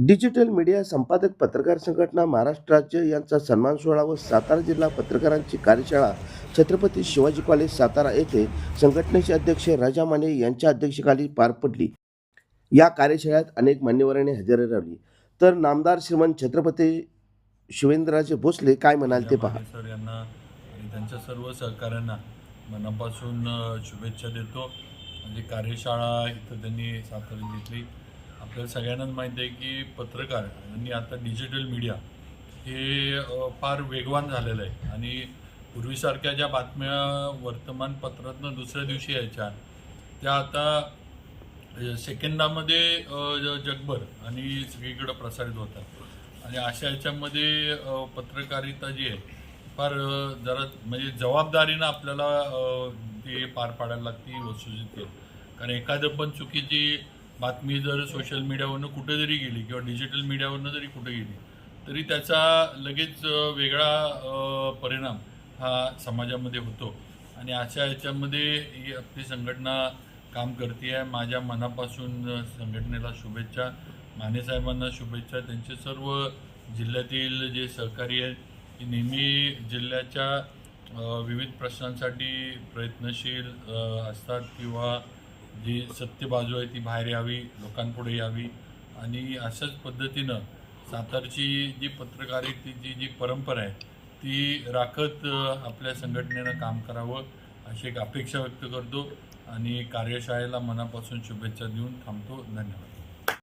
Digital media संपादक पत्रकार संघटना महाराष्ट्र राज्य यांचा सन्मान सोहळा व सातारा जिल्हा पत्रकारांची कार्यशाळा छत्रपती शिवाजी कॉलेज सातारा येथे संघटनेचे अध्यक्ष राजा माने यांच्या अध्यक्षतेखाली पार पडली. या कार्यशाळेत अनेक मान्यवरांनी हजेरी लावली. तर नामदार श्रीमंत छत्रपती शिवेंद्रराजे भोसले काय म्हणाल ते पहा. सर यांना आणि त्यांच्या सर्व सहकाऱ्यांना मनापासून शुभेच्छा देतो. म्हणजे कार्यशाळा इथं त्यांनी सातारा घेतली. आपल्याला सगळ्यांनाच माहिती आहे की पत्रकार यांनी आता डिजिटल मीडिया हे फार वेगवान झालेलं आहे आणि पूर्वीसारख्या ज्या बातम्या वर्तमानपत्रातनं दुसऱ्या दिवशी यायच्या त्या आता सेकंदामध्ये जगभर आणि सगळीकडं प्रसारित होतात. आणि अशा याच्यामध्ये पत्रकारिता जी आहे फार जरा म्हणजे जबाबदारीनं आपल्याला ती पार पाडायला लागते वस्तुस्थिती. कारण एखादं पण चुकीची बातमी जर सोशल मीडियावरनं कुठे जरी गेली किंवा डिजिटल मीडियावरनं जरी कुठे गेली तरी त्याचा लगेच वेगळा परिणाम हा समाजामध्ये होतो. आणि अशा याच्यामध्ये ही आपली संघटना काम करते आहे. माझ्या मनापासून संघटनेला शुभेच्छा, मानेसाहेबांना शुभेच्छा. त्यांचे सर्व जिल्ह्यातील जे सहकारी आहेत की नेहमी जिल्ह्याच्या विविध प्रश्नांसाठी प्रयत्नशील असतात किंवा जी सत्य बाजू आहे ती बाहेर यावी, लोकांपुढे यावी. आणि अशाच पद्धतीनं सातारची जी पत्रकारितेची जी परंपरा आहे ती राखत आपल्या संघटनेनं काम करावं अशी एक अपेक्षा व्यक्त करतो आणि कार्यशाळेला मनापासून शुभेच्छा देऊन थांबतो. धन्यवाद.